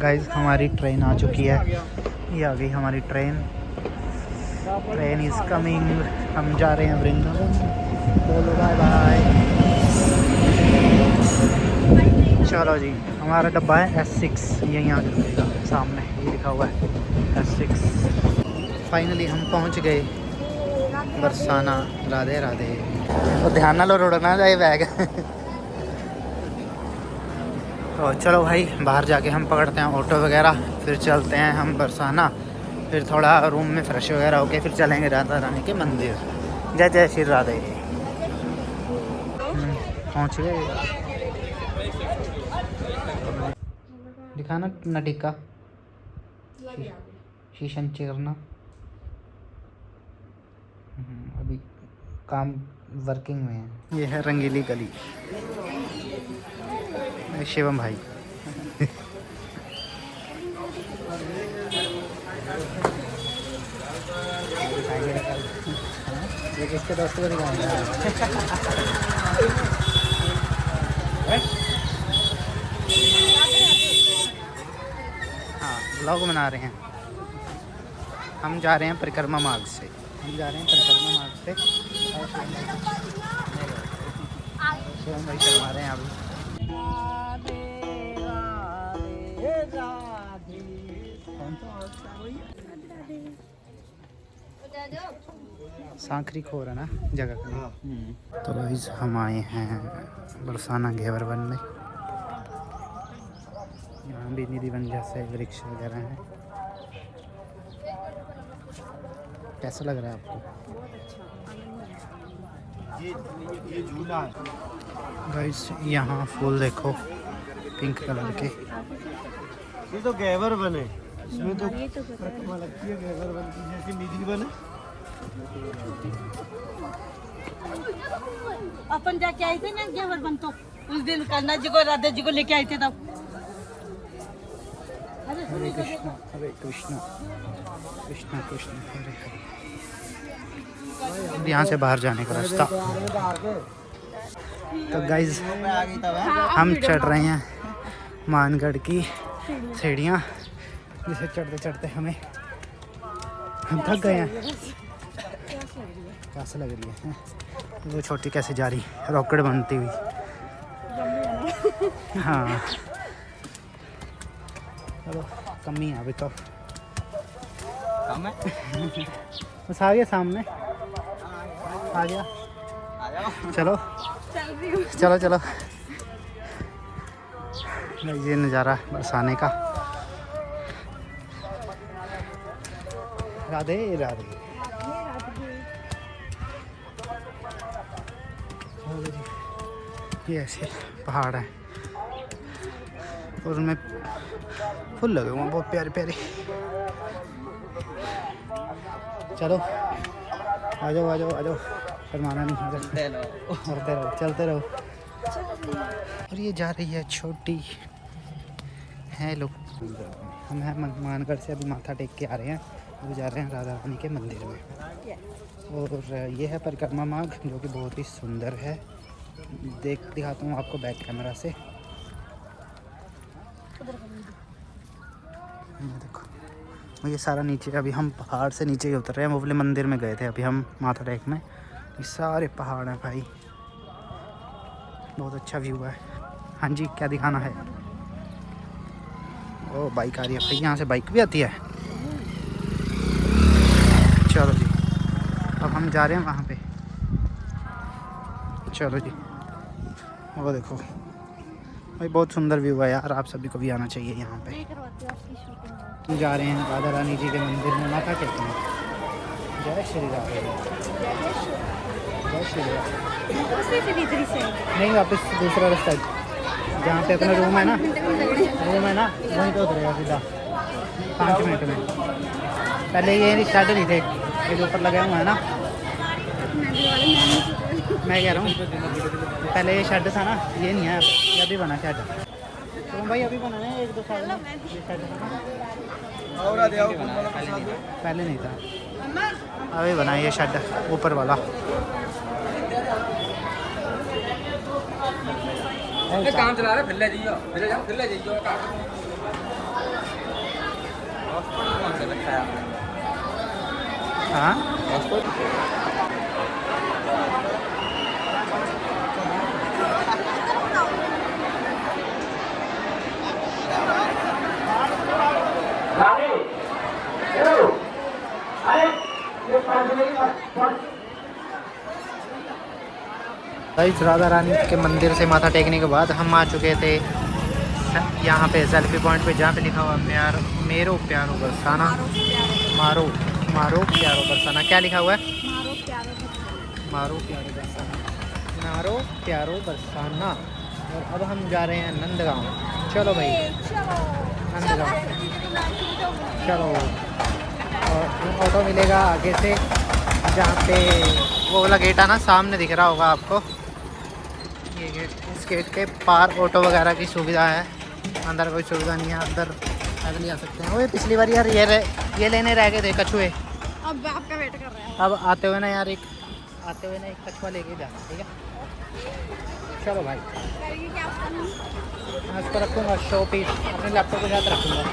Guys हमारी train आ चुकी है, ये आ गई हमारी ट्रेन इज़ कमिंग। हम जा रहे हैं वृंदावन। बोलो बाय बाय। चलो जी, हमारा डब्बा है S6, ये यहाँ चलेगा सामने, ये लिखा हुआ है S6। फाइनली हम पहुँच गए बरसाना। राधे राधे। तो ध्यान ना लो, रोड़ना जाए बैग। तो चलो भाई, बाहर जाके हम पकड़ते हैं ऑटो वगैरह, फिर चलते हैं हम बरसाना। फिर थोड़ा रूम में फ्रेश वगैरह होके फिर चलेंगे राधा रानी के मंदिर। जय जय श्री राधे। पहुँच गए। दिखाना नटिका, शीशम चेरना। अभी काम वर्किंग में है। ये है रंगीली गली, शिवम भाई। ये किसके दोस्तों को दिखाएंगे? हाँ, ब्लॉग बना रहे हैं। हम जा रहे हैं परिक्रमा मार्ग से। शिवम भाई चलवा रहे हैं अभी। सांखरी खोर है ना जगह का। तो गाइस हम आए हैं बरसाना घेवर वन में। यहाँ भी निधि वन जैसे वृक्ष वगैरह हैं। कैसा लग रहा है आपको? ये झूला है गाइस। यहाँ फूल देखो पिंक कलर के। ये तो घेवर वन है, इसमें तो प्रतिमा लगती है घेवर वन की, जैसे निधि वन है। अपन जाके आए थे ना घेवर वन, तो उस दिन कान्हा जी को राधा जी को लेके आए थे तब। हरे कृष्णा कृष्णा कृष्णा हरे हरे। यहाँ से बाहर जाने का रास्ता। तो गाइज हम चढ़ रहे हैं मानगढ़ की सीढ़ियाँ, जिसे चढ़ते चढ़ते हम थक गए हैं। कैसे लग रही है वो छोटी कैसे जा रही रॉकेट बनती हुई। हाँ चलो, कमी है अभी तो। बस आ गया सामने, आ गया। चलो चलो चलो। ये नज़ारा बरसाने का। राधे राधे। ये ऐसे पहाड़ है और उनमें फूल लगे हुए हैं बहुत प्यारे प्यारे। चलो आ जाओ आ जाओ आ जाओ, शर्माना नहीं। करते रहो, चलते रहो। और ये जा रही है छोटी है लोग। हम हैं मानगढ़ से, अभी माथा टेक के आ रहे हैं। अभी जा रहे हैं राधा रानी के मंदिर में। और ये है परिक्रमा मार्ग, जो कि बहुत ही सुंदर है। दिखाता हूँ आपको बैक कैमरा से। ये देखो, ये सारा नीचे, अभी हम पहाड़ से नीचे ही उतर रहे हैं। वो वाले मंदिर में गए थे अभी हम माथा टेकने। ये सारे पहाड़ हैं भाई, बहुत अच्छा व्यू है। हाँ जी, क्या दिखाना है? ओ बाइक आ रही है भाई, यहाँ से बाइक भी आती है। चलो जी, अब हम जा रहे हैं वहाँ पे। चलो जी, वो देखो भाई, बहुत सुंदर व्यू है यार। आप सभी को भी आना चाहिए यहाँ पे। जा रहे हैं राधा रानी जी के मंदिर में माथा टेकने। जय श्री राधे। जय श्री राधे। नहीं, वापस दूसरा रास्ता, जहाँ पे अपना रूम है ना, वहीं पे उतरेगा सीधा 5 मिनट में। पहले ये शेड नहीं थे, ये जो ऊपर लगे हुए हैं ना, मैं कह रहा हूँ पहले ये शेड था ना, ये नहीं है, ये अभी बना शेड। तो भाई अभी बना है 1-2 साल में ये शेड पहले नहीं था, अभी बना ये शेड ऊपर वाला। काम चला रहे, फिर ले जाइयो। हाँ गाइस राधा रानी के मंदिर से माथा टेकने के बाद हम आ चुके थे यहाँ पे सेल्फी पॉइंट पे, जहाँ पे लिखा हुआ मेरो प्यारो बरसाना, मारो मारो प्यारो बरसाना। क्या लिखा हुआ है? मारो प्यारो बरसाना, मारो प्यारो बरसाना। और अब हम जा रहे हैं नंदगांव। चलो भाई नंदगांव चलो। और ऑटो मिलेगा आगे से, जहाँ पे वो वाला गेट है ना, सामने दिख रहा होगा आपको ये गेट। इस गेट के पार ऑटो वगैरह की सुविधा है, अंदर कोई सुविधा नहीं है। अंदर पैदल ही आ सकते हैं। वो पिछली बार यार ये लेने रह गए थे कछुए, अब आपका वेट कर रहे हैं। अब आते हुए ना एक कछुआ लेके जाना, ठीक है? चलो भाई मैं इसको रखूँगा शो पीस, अपने लैपटॉप के साथ रखूँगा।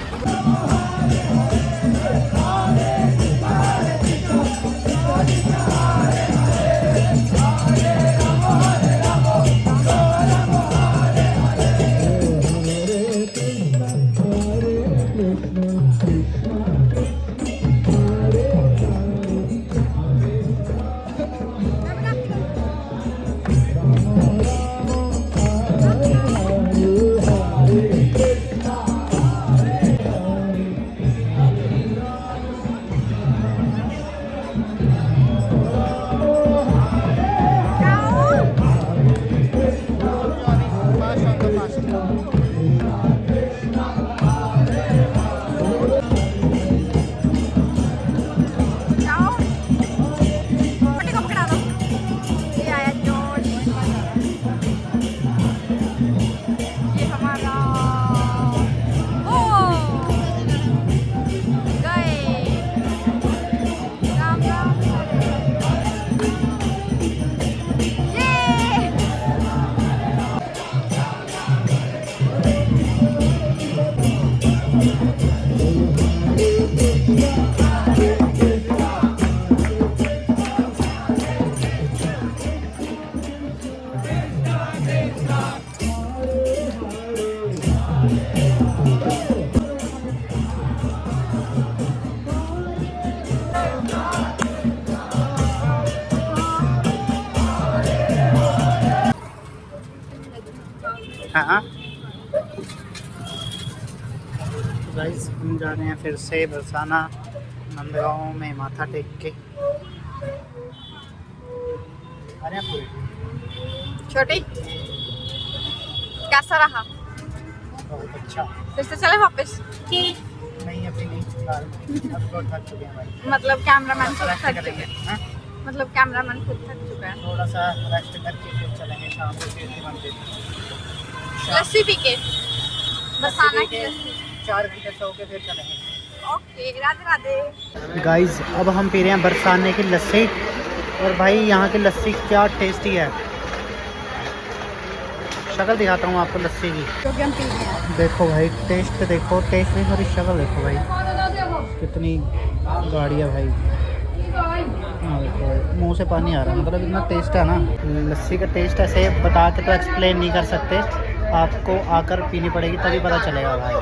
हाँ गाइस हम जा रहे हैं फिर से बरसाना नंदगांव में माथा टेक के। अरे पूरे छोटी कैसा रहा? बहुत अच्छा। फिर से चले वापस? नहीं अभी नहीं, अब तो थक चुके हैं भाई। मतलब कैमरामैन खुद रेस्ट थक करेंगे, चुका है। हाँ? मतलब कैमरामैन खुद थक चुका है। थोड़ा सा रेस्ट करके फिर चलेंगे शाम को कीर्ति मंदिर। लस्सी पी के बरसाना की लस्सी। 4 घंटे सो के फिर चलेंगे। ओके राधे राधे। गाइस अब हम पी रहे हैं बरसाने की लस्सी, और भाई यहाँ की लस्सी क्या टेस्टी है। शक्ल दिखाता हूँ आपको लस्सी की, क्योंकि हम पी रहे हैं। देखो भाई टेस्ट देखो, टेस्ट में थोड़ी शक्ल देखो भाई, कितनी गाढ़ी है भाई। हाँ देखो भाई मुँह से पानी आ रहा है, मतलब इतना टेस्ट है ना। लस्सी का टेस्ट ऐसे बता के तो एक्सप्लेन नहीं कर सकते, आपको आकर पीनी पड़ेगी तभी पता चलेगा भाई।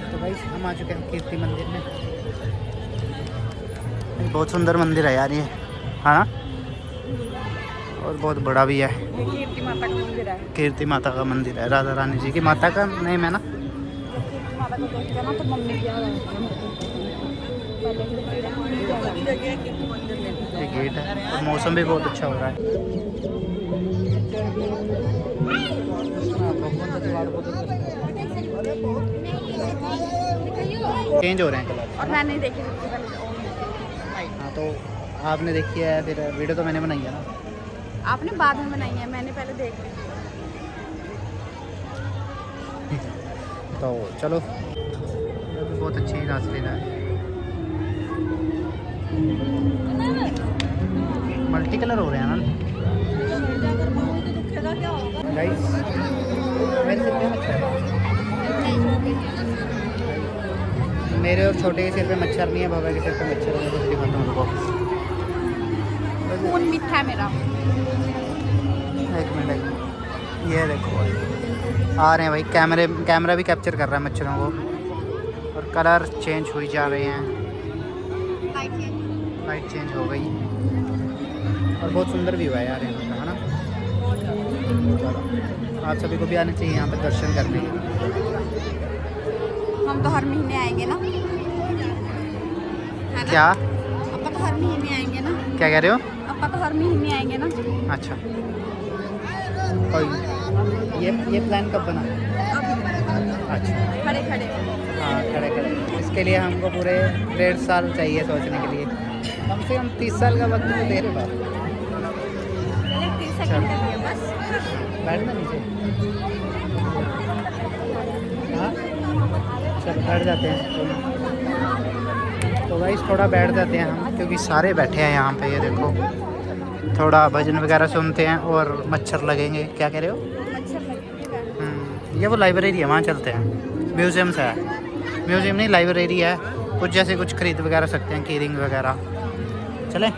तो भाई हम आ चुके हैं कीर्ति मंदिर में। बहुत सुंदर मंदिर है यार ये, हाँ ना, और बहुत बड़ा भी है। कीर्ति माता का मंदिर है। कीर्ति माता का मंदिर है, राधा रानी जी की माता का नेम है ना। कीर्ति माता को देख के ना तो मम्मी की याद आती है मेरे को। ये गेट है और मौसम भी बहुत अच्छा हो रहा है। चेंज हो रहे हैं कलर। और मैंने देखी सबसे पहले। हाँ तो आपने देखी है, फिर वीडियो तो मैंने बनाई है ना। आपने बाद में बनाई है, मैंने पहले देख ली। तो चलो बहुत अच्छी रासलीला है। मल्टी कलर हो रहे हैं ना। गाइस मेरे सिर पे मच्छर है। मेरे और छोटे के सिर पे मच्छर नहीं है, बाबा के सिर पे मच्छर है। मैं कुछ दिखाता हूँ उनको। खून मीठा है मेरा। एक मिनट, ये देखो आ रहे हैं भाई, कैमरा भी कैप्चर कर रहा है मच्छरों को। और कलर चेंज हुई जा रहे हैं, लाइट चेंज हो गई और बहुत सुंदर भी हुआ है यार यहाँ का, है ना। आप सभी को भी आना चाहिए यहाँ पर दर्शन करने। हम तो हर महीने आएंगे ना, है ना? क्या अपा तो हर महीने आएंगे ना। क्या कह रहे हो? अपा तो हर महीने आएंगे ना। अच्छा, और ये प्लान कब बना? अच्छा, खड़े खड़े हाँ खड़े खड़े। इसके लिए हमको पूरे 1.5 साल चाहिए सोचने के लिए। कम से कम 30 साल का वक्त तो दे रहे बात। 30 सेकंड का दिया बस। बैठना नीचे, हाँ चलो बैठ जाते हैं। तो भाई थोड़ा बैठ जाते हैं हम, क्योंकि सारे बैठे हैं यहाँ पे। ये देखो थोड़ा भजन वगैरह सुनते हैं और मच्छर लगेंगे। क्या कह रहे हो? ये वो लाइब्रेरी है, वहाँ चलते हैं। म्यूज़ियम से है, म्यूज़ियम नहीं लाइब्रेरी है। कुछ जैसे कुछ खरीद वगैरह सकते हैं, कीरिंग वगैरह। चलें।